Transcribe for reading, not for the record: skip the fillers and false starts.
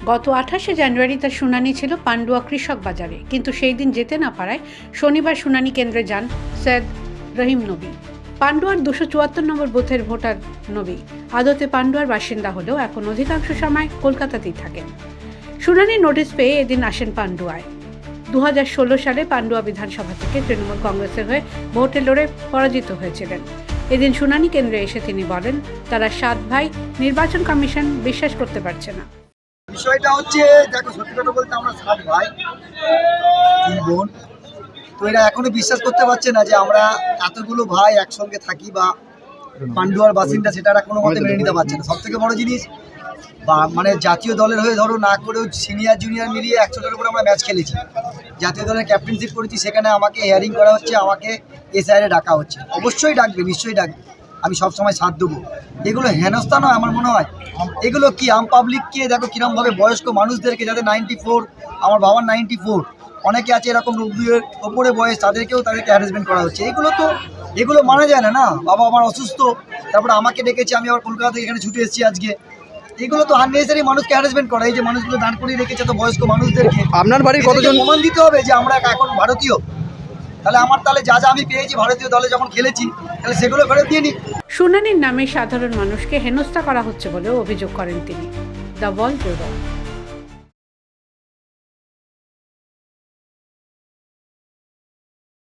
গত 28শে জানুয়ারি তার শুনানি ছিল পান্ডুয়া কৃষক বাজারে, কিন্তু সেই দিন যেতে না পারায় শনিবার শুনানি কেন্দ্রে যান সৈয়দ রহিম নবী। পান্ডুয়ার 274 নম্বর বুথের ভোটার নবী আদতে পান্ডুয়ার বাসিন্দা হলেও এখন অধিকাংশ সময় কলকাতাতেই থাকেন। শুনানির নোটিশ পেয়ে এদিন আসেন পান্ডুয়ায়। 2016 সালে পান্ডুয়া বিধানসভা থেকে তৃণমূল কংগ্রেসের হয়ে ভোটে লড়ে পরাজিত হয়েছিলেন। এদিন শুনানি কেন্দ্রে এসে তিনি বলেন, তারা 7 ভাই নির্বাচন কমিশন বিশ্বাস করতে পারছে না। বিষয়টা হচ্ছে, দেখো সত্যি কথা বলতে আমরা 7 ভাই 3 বোন, তো এরা এখনো বিশ্বাস করতে পারছে না যে আমরা এতগুলো ভাই একসঙ্গে থাকি বা পান্ডুয়ার বাসিন্দা, সেটা এরা কোনো মতে মেনে নিতে পারছে না। সব থেকে বড় জিনিস, বা মানে জাতীয় দলের হয়ে ধরো না করেও সিনিয়র জুনিয়র মিলিয়ে 100টার উপরে আমরা ম্যাচ খেলেছি, জাতীয় দলের ক্যাপ্টেনশিপ করেছি, সেখানে আমাকে হিয়ারিং করা হচ্ছে, আমাকে এসআইআরে ডাকা হচ্ছে। অবশ্যই ডাকবে, নিশ্চয়ই ডাকবে, আমি সবসময় সাথ দেবো। এগুলো হেনস্থা নয় আমার মনে হয়, এগুলো কি আম পাবলিককে দেখো কিরমভাবে বয়স্ক মানুষদেরকে, যাদের 94, আমার বাবার 94, অনেকে আছে এরকম রোগীর ওপরে বয়স, তাদেরকে হ্যারাসমেন্ট করা হচ্ছে। এগুলো মানা যায় না। বাবা আমার অসুস্থ, তারপরে আমাকে ডেকেছে, আমি আবার কলকাতা থেকে এখানে ছুটে এসেছি আজকে। এগুলো তো আননেসেসারি মানুষকে হ্যারাসমেন্ট করা। এই যে মানুষগুলো দাঁড় করিয়ে রেখেছে তো বয়স্ক মানুষদেরকে, আপনার বাড়ির কতজন প্রমাণ দিতে হবে যে আমরা এখন ভারতীয়। তাহলে যা আমি পেয়েছি ভারতীয় দলে যখন খেলেছি, তাহলে সেগুলো ফেরত দিয়ে নিই। শুনানির নামে সাধারণ মানুষকে হেনস্থা করা হচ্ছে বলেও অভিযোগ করেন তিনি। The wall bureau.